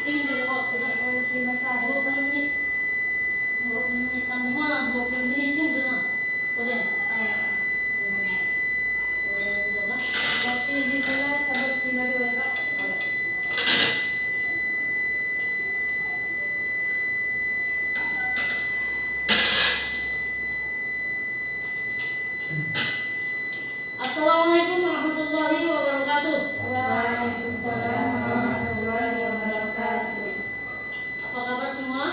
Tinggal waktu 20 menit. 20 menit tambah 20 menit itu benar. Boleh. Boleh coba. Waktu dimulai 11.52 ya Pak. Assalamualaikum warahmatullahi wabarakatuh. Waalaikumsalam warahmatullahi wabarakatuh. Apa kabar semua?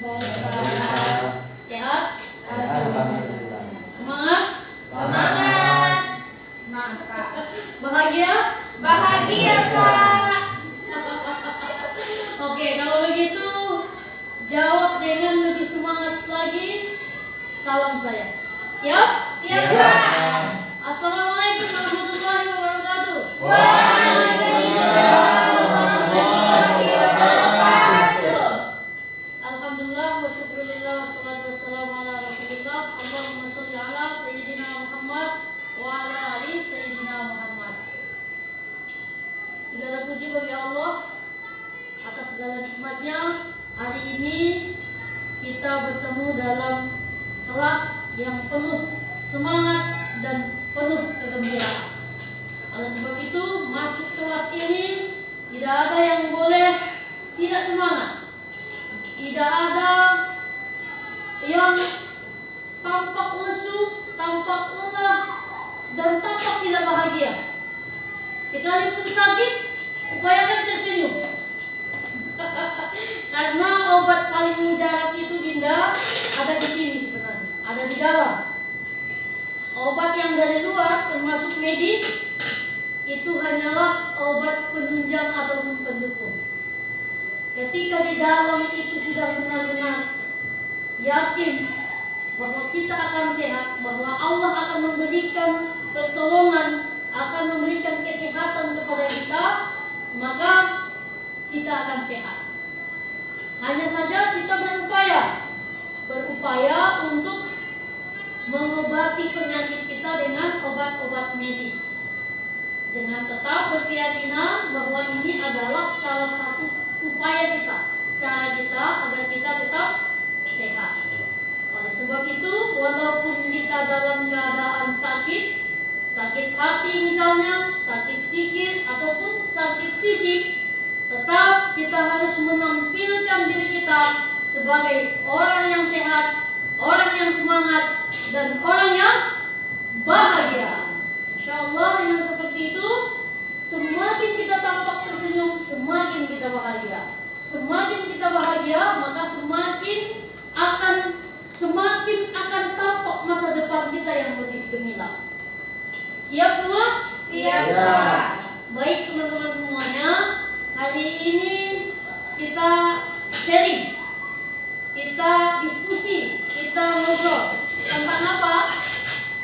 Baik Pak. Sehat? Alhamdulillah. Semangat? Semangat. Semangat Pak. Bahagia? Bahagia Pak. Oke, kalau begitu jawab dengan lebih semangat lagi. Salam saya. Siap? Siap Pak. Assalamualaikum warahmatullahi wabarakatuh. Waalaikumsalam warahmatullahi wabarakatuh. Alhamdulillah wa syukurillah wassalatu wassalamu ala rasulillah. Allahumma sholli ala sayyidina Muhammad wa ala ali sayyidina Muhammad. Segala puji bagi Allah atas segala nikmatnya. Hari ini kita bertemu dalam kelas yang penuh semangat dan penuh kegembiraan. Oleh sebab itu, masuk kelas ini tidak ada yang boleh tidak semangat. Tidak ada yang tampak lesu, tampak lelah, dan tampak tidak bahagia. Sekalipun sakit, upayakan tersenyum. Karena obat paling mujarab itu Dinda ada di sini sebenarnya, ada di dalam. Obat yang dari luar termasuk medis itu hanyalah obat penunjang ataupun pendukung. Ketika di dalam itu sudah benar-benar yakin bahwa kita akan sehat, bahwa Allah akan memberikan pertolongan, akan memberikan kesehatan kepada kita, maka kita akan sehat. Hanya saja kita berupaya untuk mengobati penyakit kita dengan obat-obat medis, dengan tetap berkeyakinan bahwa ini adalah salah satu upaya kita, cara kita agar kita tetap sehat. Oleh sebab itu, walaupun kita dalam keadaan sakit hati misalnya, sakit fikir ataupun sakit fisik, tetap kita harus menampilkan diri kita sebagai orang yang sehat, orang yang semangat, dan orang yang bahagia. InsyaAllah dengan seperti itu, semakin kita tampak tersenyum, semakin kita bahagia. Semakin kita bahagia, maka semakin akan tampak masa depan kita yang lebih gemilang. Siap semua? Siap Pak. Baik teman-teman semuanya, hari ini kita sharing, kita diskusi, kita ngobrol tentang apa?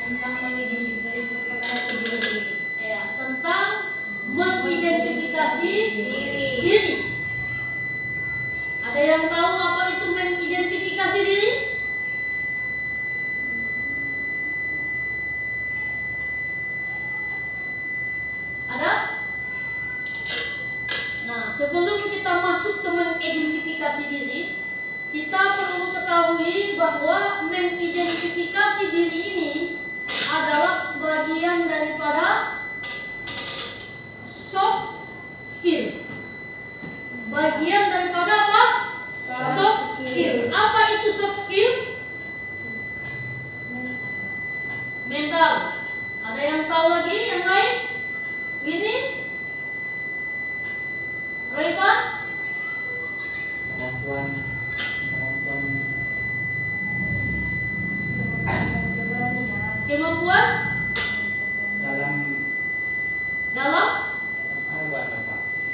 Tentang mengidentifikasi diri. Ya, tentang mengidentifikasi diri. Ada yang tahu apa itu mengidentifikasi diri? Ada? Nah, sebelum kita masuk ke mengidentifikasi diri, kita perlu ketahui bahwa mengidentifikasi diri ini adalah bagian daripada soft skill. Bagian daripada apa? Soft skill. Apa itu soft skill? Mental. Ada yang tahu lagi yang lain? Winnie? Raypan? Kemampuan dalam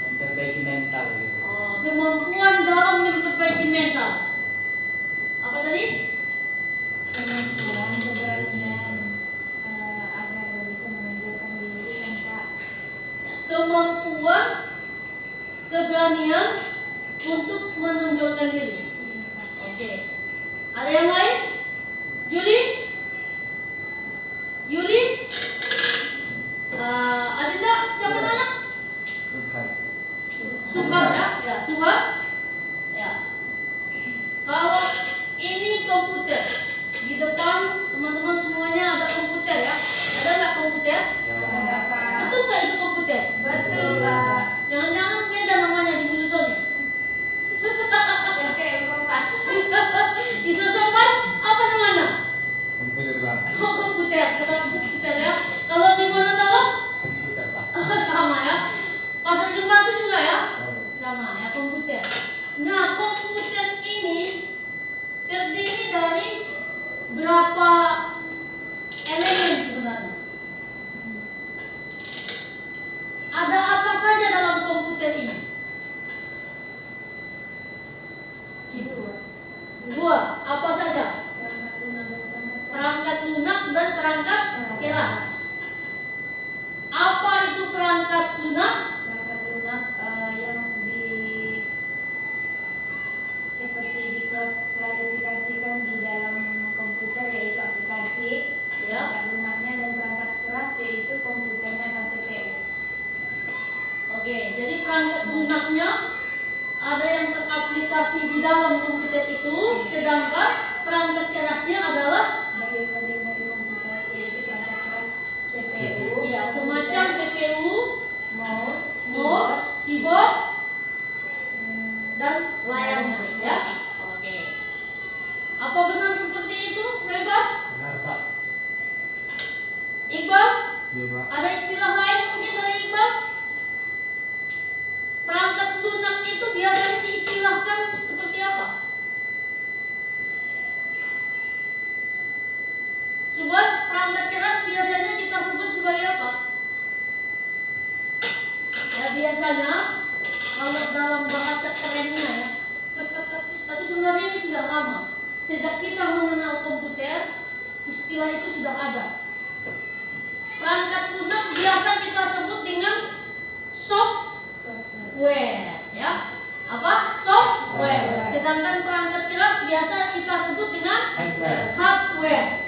memperbaiki mental gitu. Kemampuan dalam memperbaiki mental. Apa tadi? Kemampuan, keberanian agar bisa menonjolkan diri kan Pak. Kemampuan, keberanian untuk menonjolkan diri. Oke. Ada yang lain? Julie? Yuli? Ada enggak? Siapa namanya? Subhan ya, ya subhan. Ya. Kalau ini komputer, di depan teman-teman semuanya ada komputer ya. Ada nggak komputer? Ada Pak. Betul nggak itu komputer? Betul Pak. Jangan-jangan beda namanya di Bulusoni. CPU Pak. Iso sopan apa namanya? Komputer Pak. Oh, komputer, tetap komputer ya. Kalau di Gorontalo Komputer Pak. sama ya. Pasar Jumat itu juga ya, sama ya komputer. Nah, komputer ini terdiri dari berapa elemen sebenarnya? Ada apa saja dalam komputer ini? Dua. Apa saja? Perangkat lunak dan perangkat keras. Apa itu perangkat lunak? Perangkat lunak yang seperti diklarifikasikan di dalam komputer yaitu aplikasi. Ya. Perangkat lunaknya dan perangkat keras yaitu komputernya atau CPU. Oke, jadi perangkat lunaknya ada yang teraplikasi di dalam komputer itu, sedangkan perangkat kerasnya adalah Bagian-bagian dari komputer yaitu perangkat keras CPU. ya semacam CPU, mouse, mouse, keyboard, hmm, dan layarnya ya. Oke. Apa benar seperti itu, Reba? Benar Pak. Iqbal? Iya Pak. Ada istilah lain mungkin dari Iqbal? Perangkat lunak itu biasanya diistilahkan seperti apa? Subhan, perangkat keras biasanya kita sebut sebagai apa? Ya biasanya kalau dalam bahasa kerennya ya. Tapi sebenarnya ini sudah lama. Sejak kita mengenal komputer, istilah itu sudah ada. Perangkat lunak biasa kita sebut dengan software, ya. Apa? Software. Sedangkan perangkat keras biasa kita sebut dengan hardware.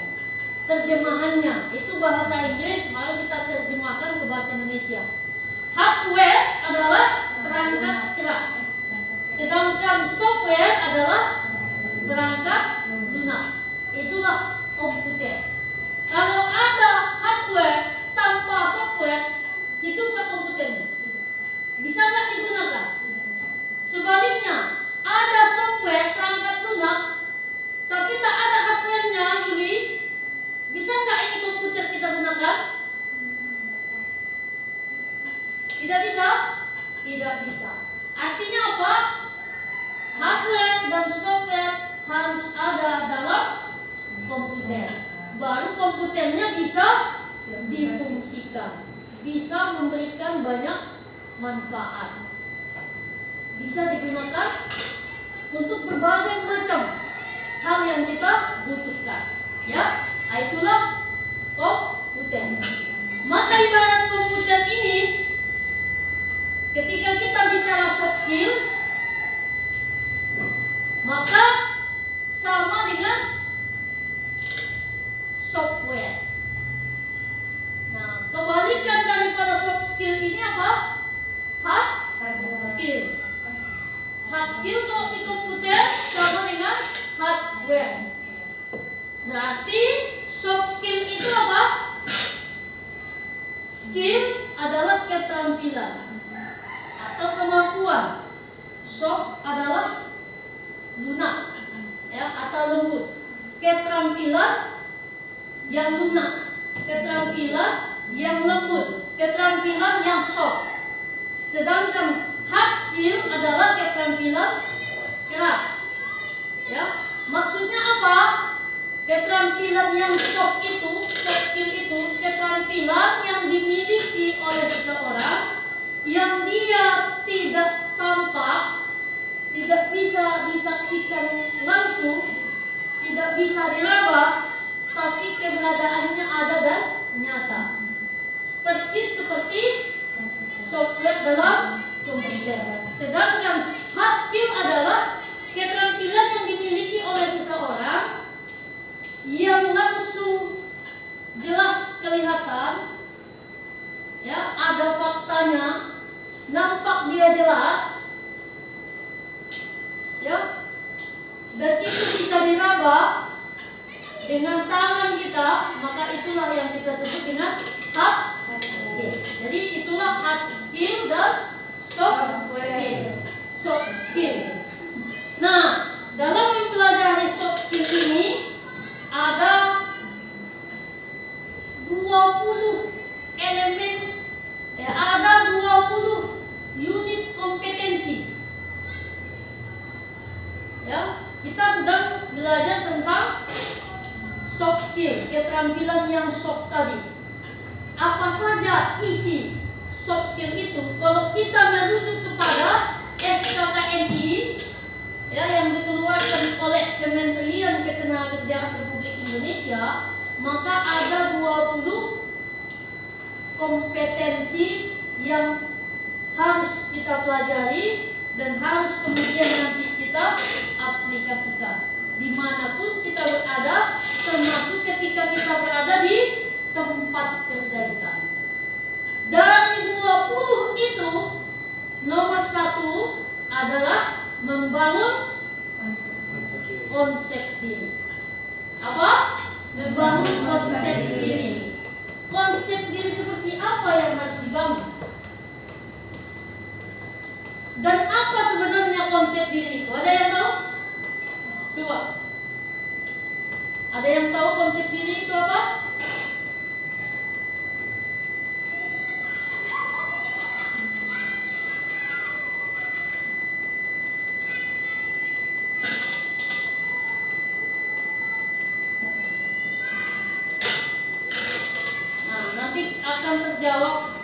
Terjemahannya itu bahasa Inggris, mari kita terjemahkan ke bahasa Indonesia. Hardware adalah perangkat keras, sedangkan software adalah perangkat lunak. Itulah komputer. Kalau ada hardware tanpa software, itu bukan komputernya. Bisa nggak digunakan? Sebaliknya, ada software perangkat lunak, tapi tak ada hardware-nya, Yuli. Bisa nggak ini komputer kita gunakan? Tidak bisa? Tidak bisa. Artinya apa? Hardware dan software harus ada dalam komputer. Baru komputernya bisa difungsikan, bisa memberikan banyak manfaat, bisa digunakan untuk berbagai macam hal yang kita butuhkan. Ya, itulah komputer. Maka ibarat komputer ini, ketika kita bicara soft skill, maka sama dengan software. Nah, kebalikan daripada soft skill ini apa? Hard skill. Hard skill kalau di komputer sama dengan hardware. Berarti soft skill itu apa? Skill adalah keterampilan atau kemampuan. Soft adalah lunak, ya, atau lembut. Keterampilan yang lunak, keterampilan yang lembut, keterampilan yang soft. Sedangkan hard skill adalah keterampilan keras. Ya, maksudnya apa? Keterampilan yang soft skill itu keterampilan yang dimiliki oleh seseorang yang dia tidak tampak, tidak bisa disaksikan langsung, tidak bisa diraba, tapi keberadaannya ada dan nyata. Persis seperti software dalam komputer. Sedangkan hard skill adalah keterampilan yang dimiliki oleh seseorang yang langsung jelas kelihatan, ya, ada faktanya, nampak dia jelas, ya, dan itu bisa diraba dengan tangan kita, maka itulah yang kita sebut dengan hard skill. Jadi itulah hard skill dan soft skill. Soft skill. Nah, dalam mempelajari soft skill ini ada 20 elemen, ada 20 unit kompetensi. Ya, kita sedang belajar tentang soft skill, keterampilan yang soft tadi. Apa saja isi soft skill itu? Kalau kita merujuk kepada SKKNI, ya, yang dikeluarkan oleh Kementerian Ketenagakerjaan Republik Indonesia, maka ada 20 kompetensi yang harus kita pelajari dan harus kemudian nanti kita aplikasikan dimanapun kita berada, termasuk ketika kita berada di tempat kerja kita. Dari 20 itu, nomor 1 adalah membangun konsep diri. Apa? Membangun konsep diri. Konsep diri seperti apa yang harus dibangun? Dan apa sebenarnya konsep diri itu? Ada yang tahu? Coba. Ada yang tahu konsep diri itu apa? Nanti akan terjawab.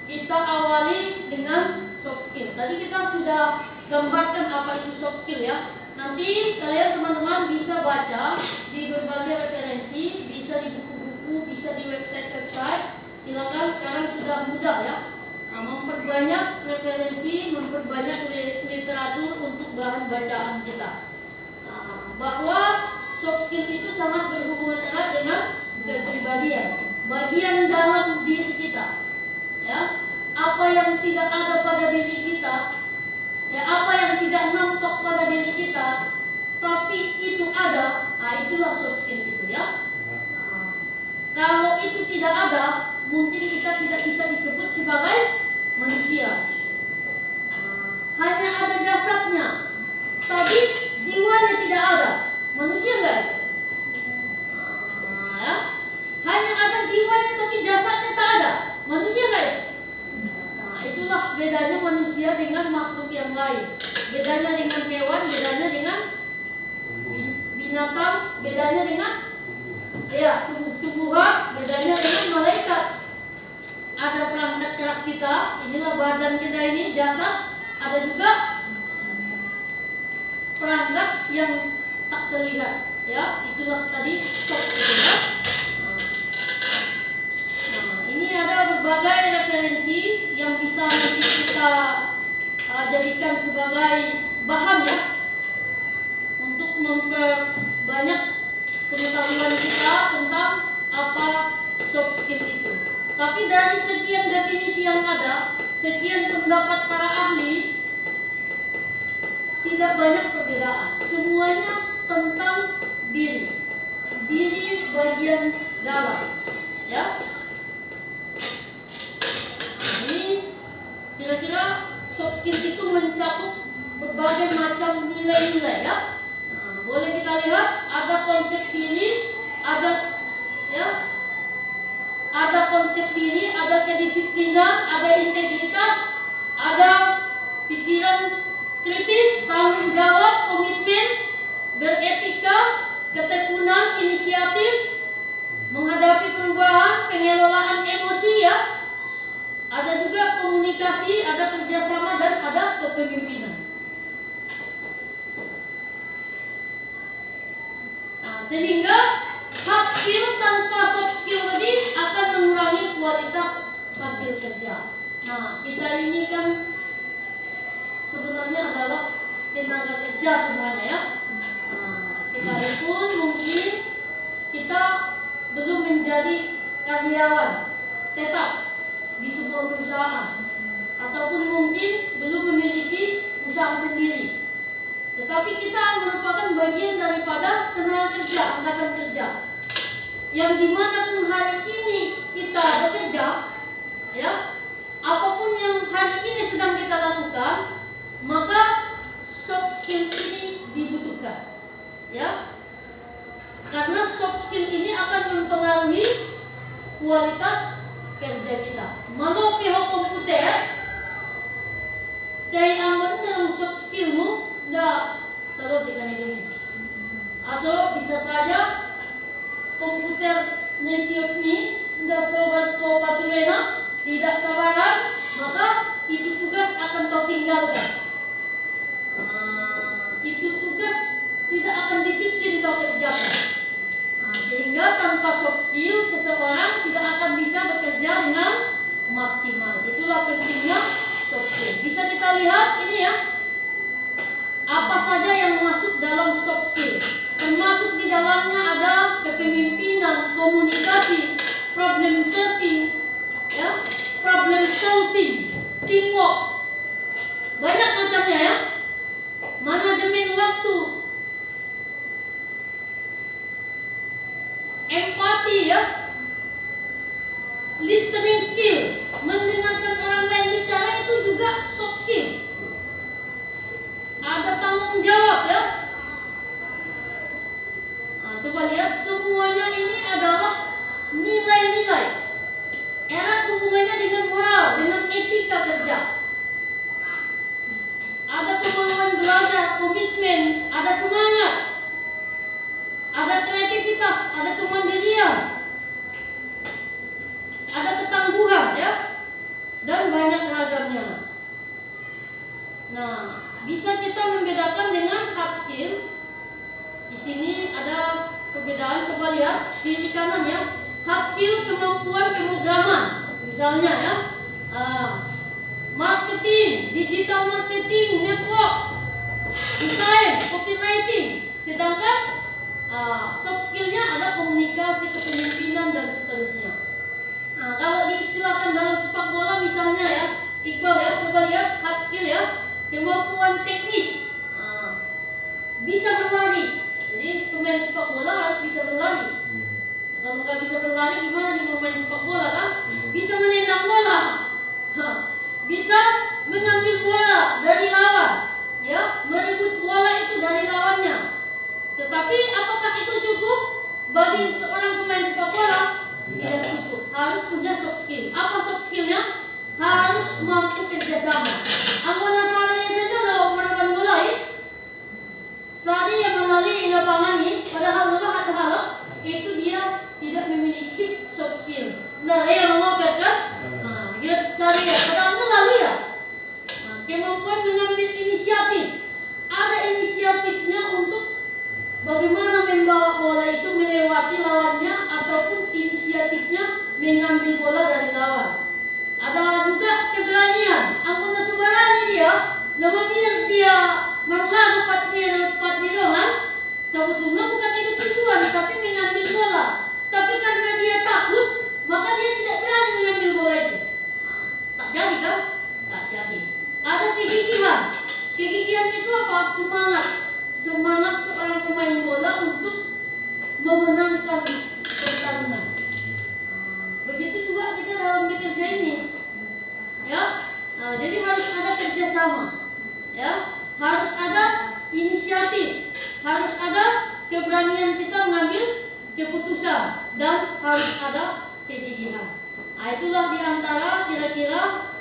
Kita awali dengan soft skill. Tadi kita sudah gambarkan apa itu soft skill, ya. Nanti kalian teman-teman bisa baca di berbagai referensi, bisa di buku-buku, bisa di website-website. Silakan, sekarang sudah mudah, ya. Memperbanyak referensi, memperbanyak literatur untuk bahan bacaan kita. Bahwa soft skill itu sangat berhubungan erat dengan kepribadian, bagian dalam diri kita, ya. Apa yang tidak ada pada diri kita, ya, apa yang tidak nampak pada diri kita, tapi itu ada, itulah soft skill itu, ya. Kalau itu tidak ada, mungkin kita tidak bisa disebut sebagai manusia. Hanya ada jasadnya, tapi jiwanya tidak ada. Manusia enggak itu? Ya. Hanya ada jiwanya tapi jasadnya tak ada. Manusia enggak itu? Itulah bedanya manusia dengan makhluk yang lain. Bedanya dengan hewan, bedanya dengan binatang, bedanya dengan tumbuh-tumbuhan, bedanya dengan malaikat. Ada perangkat keras kita, inilah badan kita ini, jasad. Ada juga perangkat yang tak terlihat, ya. Itulah tadi soft skill, ya. Ini ada berbagai referensi yang bisa nanti kita jadikan sebagai bahan, ya, untuk memperbanyak pengetahuan kita tentang apa soft skill itu. Tapi dari sekian definisi yang ada, sekian pendapat para ahli, tidak banyak perbedaan. Semuanya tentang diri bagian dalam, ya. Ini kira-kira soft skill itu mencakup berbagai macam nilai-nilai, ya. Boleh kita lihat, ada konsep diri, ada konsep diri, ada kedisiplinan, ada integritas, ada pikiran kritis, tanggung jawab, komitmen, beretika, ketekunan, inisiatif, menghadapi perubahan, pengelolaan emosi, ya. Ada juga komunikasi, ada kerjasama, dan ada kepemimpinan. Sehingga hard skill tanpa soft skill tadi akan mengurangi kualitas hasil kerja. Kita ini kan sebenarnya adalah tenaga kerja semuanya, ya. Sekalipun mungkin kita belum menjadi karyawan tetap di sebuah perusahaan, ataupun mungkin belum memiliki usaha sendiri. Tetapi kita merupakan bagian daripada tenaga kerja, angkatan kerja. Yang dimanapun hari ini kita bekerja, ya, apapun yang hari ini sedang kita lakukan, maka soft skill ini dibutuhkan, ya. Karena soft skill ini akan mempengaruhi kualitas kerja kita. Malau pihak komputer, kaya ang dalam soft skill mo, selalu sikan ini. So bisa saja komputer native ni sobat ko patuloy na tidak sabaran, maka itu tugas akan kau tinggalkan. Itu tugas tidak akan disiplin kau kerjakan. Sehingga tanpa soft skill seseorang tidak akan bisa bekerja dengan maksimal. Itulah pentingnya soft skill. Bisa kita lihat ini ya, apa saja yang masuk dalam soft skill. Termasuk di dalamnya ada kepemimpinan, komunikasi, problem solving, ya, problem solving, teamwork, banyak macamnya ya. Manajemen waktu, empati ya, listening skill, mendengarkan orang lain bicara, itu juga soft skill. Ada tanggung jawab ya. Coba lihat, semuanya ini adalah nilai-nilai. Erat hubungannya dengan moral, dengan etika kerja. Ada kemauan belajar, komitmen, ada semangat, ada kreativitas, ada kemandirian, ada ketangguhan ya, dan banyak ragamnya. Nah, bisa kita membedakan dengan hard skill. Di sini ada perbedaan, coba lihat kiri kanan ya. Hard skill, kemampuan pemrograman, misalnya ya, marketing, digital marketing, network, desain, copywriting. Sedangkan soft skillnya ada komunikasi, kepemimpinan, dan seterusnya. Kalau diistilahkan dalam sepak bola misalnya ya, Iqbal ya, coba lihat hard skill ya, kemampuan teknis, bisa berlari. Jadi pemain sepak bola harus bisa berlari. Kalau nggak bisa berlari, gimana nih pemain sepak bola kan? Bisa menendang bola, bisa mengambil bola dari lawan, ya, merebut bola itu dari lawannya. Tetapi apakah itu cukup bagi seorang pemain sepak bola? Tidak cukup. Harus punya soft skill. Apa soft skillnya? Harus mampu kerjasama. Anggota sadanya saja dalam merebut bola ya. Sadi yang melalui lapangan ini, padahal hal itu dia tidak memiliki soft skill. Nah, yang mengoperkan, dia cari ya, padahal lalu ya. Kemampuan mengambil inisiatif. Ada inisiatifnya untuk bagaimana membawa bola itu melewati lawannya, ataupun inisiatifnya mengambil bola dari lawan. Ada juga keberanian. Anggota subarani dia, namanya dia berlagu 4 milion, sebetulnya bukan itu tujuan, tapi mengambil bola. Tapi karena dia takut, maka dia tidak berani mengambil bola itu. Tak jadi kan? Tak jadi. Ada kegigihan. Kegigihan itu apa? Semangat. Semangat seorang pemain bola untuk memenangkan pertandingan. Begitu juga kita dalam bekerja ini, ya. Jadi harus ada kerjasama, ya. Harus ada inisiatif, harus ada keberanian kita mengambil keputusan, dan harus ada kegigihan. Itulah diantara kira-kira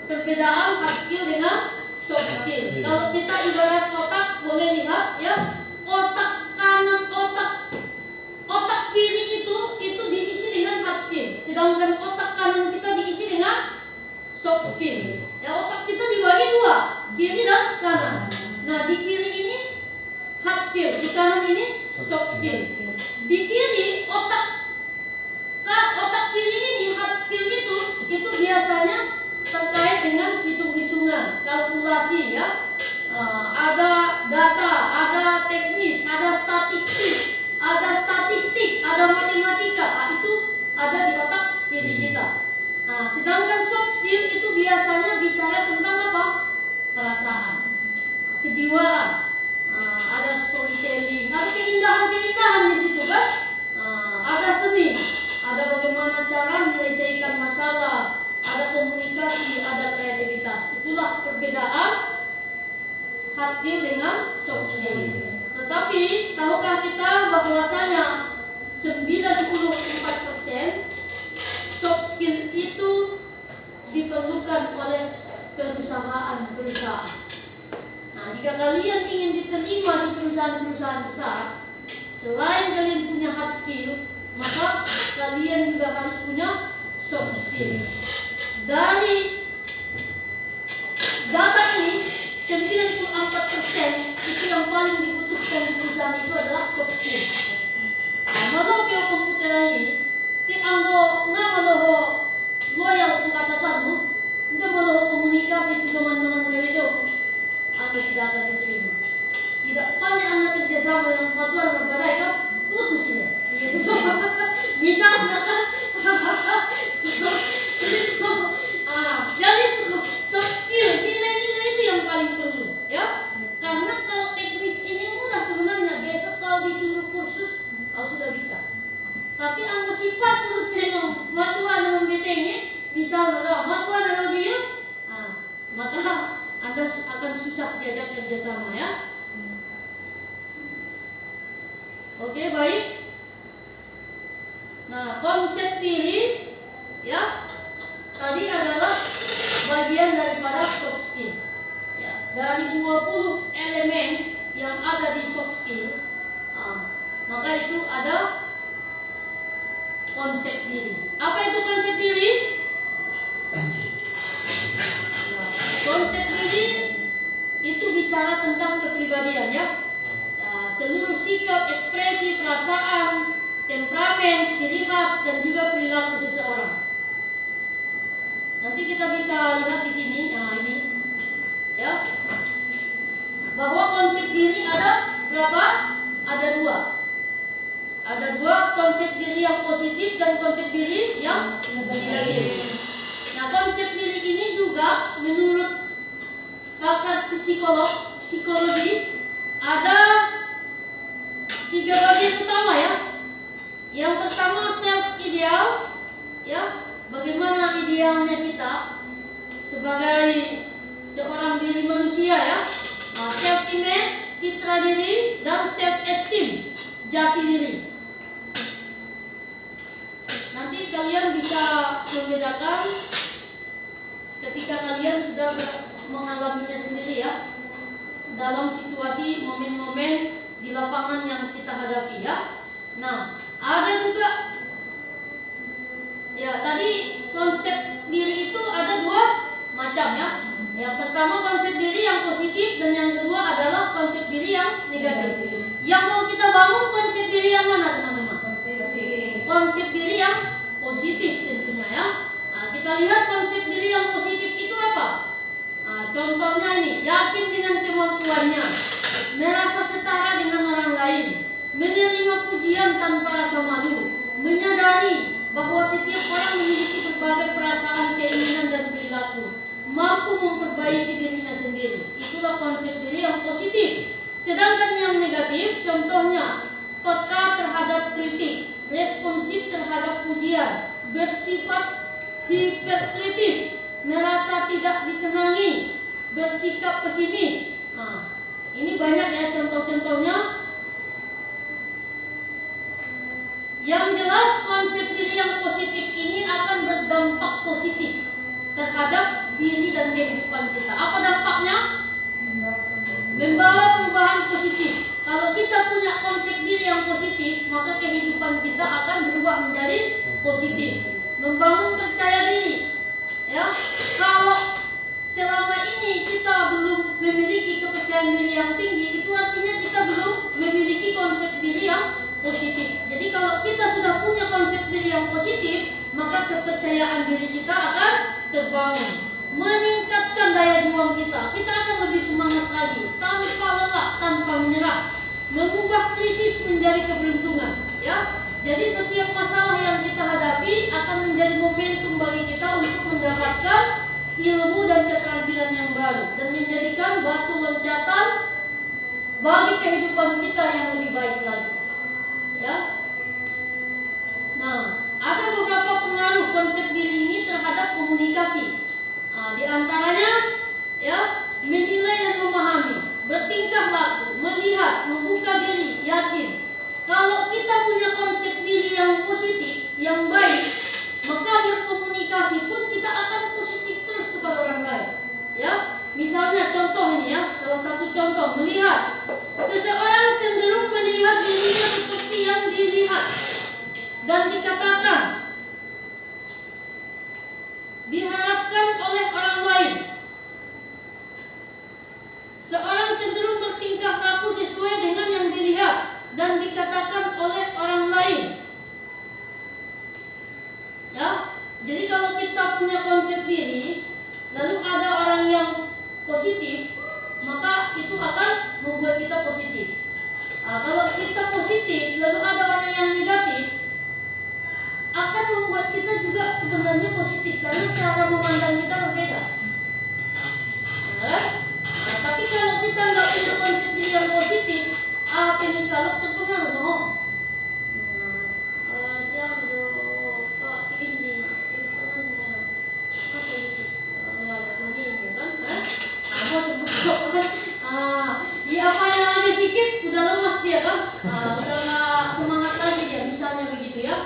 perbedaan hard skill dengan soft skill. Kalau kita ibarat otak, boleh lihat ya, otak kanan, otak kiri itu diisi dengan hard skill, sedangkan otak kanan kita diisi dengan soft skill. Ya, otak kita dibagi dua, kiri dan kanan. Nah, di kiri ini hard skill, di kanan ini soft skill. Di kiri otak kiri ini hard skill itu biasanya terkait dengan hitung-hitungan, kalkulasi ya. Ada data, ada teknis, ada statistik, ada matematika. Itu ada di otak kiri kita. Sedangkan soft skill itu biasanya bicara tentang apa? Perasaan, kejiwaan, hard skill dengan soft skill. Tetapi tahukah kita bahwasanya 94% soft skill itu diperlukan oleh perusahaan. Nah, jika kalian ingin diterima di perusahaan-perusahaan besar, selain kalian punya hard skill, maka kalian juga harus punya soft skill. Dari data ini, 94% itu yang paling dibutuhkan di perusahaan itu adalah soft skill. Kalau kau komputer ini, ti anggo ngaloho loyal untuk atasanmu, enggak mau komunikasi itu teman-teman gereja, Anda tidak akan diterima. Tidak banyak Anda kerjasama dengan patuan berbadai kan, putus ini. Misalnya kan, jadi soft skill, nilai-nilai itu yang paling perlu, ya. Karena kalau teknis ini mudah sebenarnya, besok kalau disuruh kursus, kau sudah bisa. Tapi ang sifat terus memang matuan dengan BT-nya, misalnya matuan dengan dia, maka Anda akan susah diajak kerjasama, ya. Oke, baik. Nah, konsep diri, ya, tadi adalah bagian daripada soft skill. Ya, dari 20 elemen yang ada di soft skill, maka itu ada konsep diri. Apa itu konsep diri? Nah, konsep diri itu bicara tentang kepribadian, ya. Seluruh sikap, ekspresi, perasaan, temperamen, ciri khas, dan juga perilaku seseorang. Nanti kita bisa lihat di sini, ini, ya, bahwa konsep diri ada berapa? Ada dua. Ada dua, konsep diri yang positif dan konsep diri yang negatif. Nah, konsep diri ini juga menurut pakar psikologi ada 3 bagian utama, ya. Yang pertama self ideal, ya, bagaimana idealnya kita sebagai seorang diri manusia, ya. Nah, self image, citra diri, dan self esteem, jati diri. Nanti kalian bisa membedakan ketika kalian sudah mengalaminya sendiri, ya, dalam situasi momen-momen di lapangan yang kita hadapi, ya. Nah, ada juga, ya, tadi konsep diri itu ada 2 macam, ya. Yang pertama konsep diri yang positif dan yang kedua adalah konsep diri yang negatif. Yang mau kita bangun konsep diri yang mana, teman-teman? Konsep diri yang positif tentunya, ya. Nah, kita lihat konsep diri yang positif itu apa? Nah, contohnya ini, yakin dengan kemampuannya, merasa setara dengan orang lain, menerima pujian tanpa rasa malu, menyadari bahwa setiap orang memiliki berbagai perasaan, keinginan, dan perilaku, mampu memperbaiki dirinya sendiri. Itulah konsep diri yang positif. Sedangkan yang negatif, contohnya peka terhadap kritik, responsif terhadap pujian, bersifat hiperkritis, merasa tidak disenangi, bersikap pesimis. Nah, ini banyak, ya, contoh-contohnya. Yang jelas konsep diri yang positif ini akan berdampak positif terhadap diri dan kehidupan kita. Apa dampaknya? Membawa perubahan positif. Kalau kita punya konsep diri yang positif, maka kehidupan kita akan berubah menjadi positif. Membangun percaya diri, ya. Kalau selama ini kita belum memiliki kepercayaan diri yang tinggi, itu artinya kita belum memiliki konsep diri yang positif. Jadi kalau kita sudah punya konsep diri yang positif, maka kepercayaan diri kita akan terbangun, meningkatkan daya juang kita. Kita akan lebih semangat lagi, tanpa lelah, tanpa menyerah, mengubah krisis menjadi keberuntungan, ya. Jadi setiap masalah yang kita hadapi akan menjadi momentum bagi kita untuk mendapatkan ilmu dan keterampilan yang baru dan menjadikan batu loncatan bagi kehidupan kita yang lebih baik lagi, ya. Nah, ada beberapa pengaruh konsep diri ini terhadap komunikasi. Di antaranya, ya, menilai dan memahami, bertingkah laku, melihat, membuka diri, yakin. Kalau kita punya konsep diri yang positif, yang baik, maka berkomunikasi pun kita akan positif terus kepada orang lain. Ya, misalnya contoh ini ya, salah satu contoh melihat seseorang cenderung melihat dirinya seperti yang dilihat dan dikatakan, diharapkan oleh orang lain. Seorang cenderung bertingkah laku sesuai dengan yang dilihat dan dikatakan oleh orang lain. Ya, jadi kalau kita punya konsep diri, lalu ada orang yang positif, maka itu akan membuat kita positif. Kalau kita positif, lalu ada orang yang negatif, akan membuat kita juga sebenarnya positif karena cara memandang kita berbeda. Kan? Tapi kalau kita nggak punya konsep diri yang positif, pengen kalau terpengaruh mau. Siang do Pak ini, misalnya apa itu? Ini kan? Ya apa yang ada sedikit udah lemas dia kan? Udah nggak semangat lagi dia, misalnya begitu ya.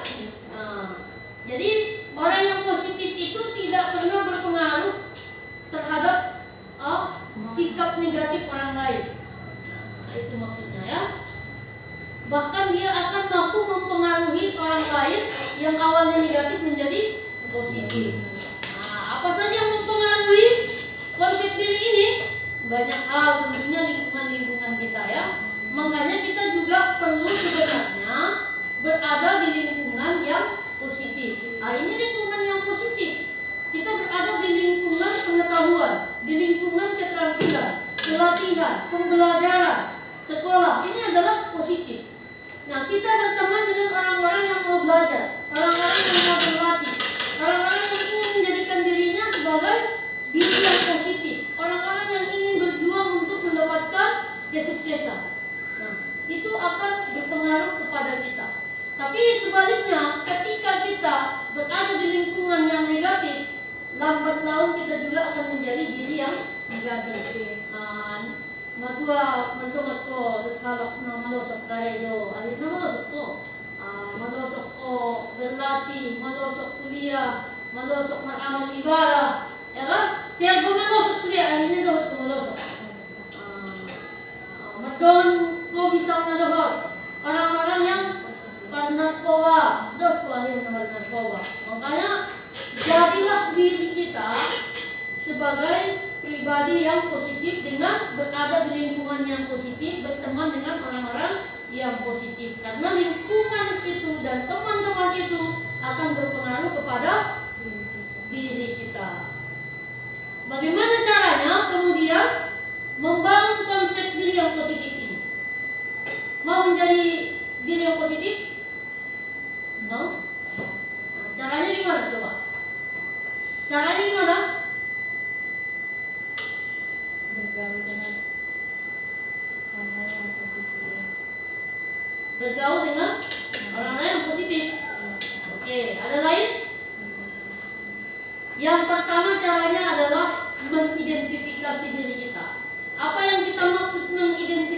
Jadi orang yang positif itu tidak pernah berpengaruh terhadap sikap negatif orang lain. Itu maksudnya ya. Bahkan dia akan mampu mempengaruhi orang lain yang awalnya negatif menjadi positif. Apa saja yang mempengaruhi konsep diri ini? Banyak hal, tentunya lingkungan-lingkungan kita ya. Makanya kita juga perlu sebenarnya berada di lingkungan yang positif. Ini lingkungan yang positif. Kita berada di lingkungan pengetahuan, di lingkungan keterampilan, pelatihan, pembelajaran, sekolah. Ini adalah positif. Nah, kita berteman dengan orang-orang yang mau belajar, orang-orang yang mau berlatih, orang-orang yang ingin menjadikan dirinya sebagai diri yang positif, orang-orang yang ingin berjuang untuk mendapatkan kesuksesan. Nah, itu akan berpengaruh kepada kita. Tapi sebaliknya, ketika kita berada di lingkungan yang negatif, lambat laun kita juga akan menjadi diri yang negatif. Madua mendengar ko halak na malosok tayo, alin na malosok ko. Malosok ko berlatih, malosok kuliah, malosok beramal ibadah, ya kan? Siapa malosok sudah, ini dapat ko malosok. Madon ko misalnya dapat orang-orang yang narkoba, dapat ko alin na narkoba. Makanya jadilah diri kita sebagai pribadi yang positif dengan berada di lingkungan yang positif, berteman dengan orang-orang yang positif. Karena lingkungan itu dan teman-teman itu akan berpengaruh kepada diri kita. Bagaimana caranya kemudian membangun konsep diri yang positif ini? Mau menjadi diri yang positif? No? Caranya gimana coba? Caranya gimana? Bergaul dengan hal-hal yang positif. Bergaul dengan orang-orang yang positif. Oke, ada lain? Yang pertama caranya adalah mengidentifikasi diri kita. Apa yang kita maksud mengidentifikasi?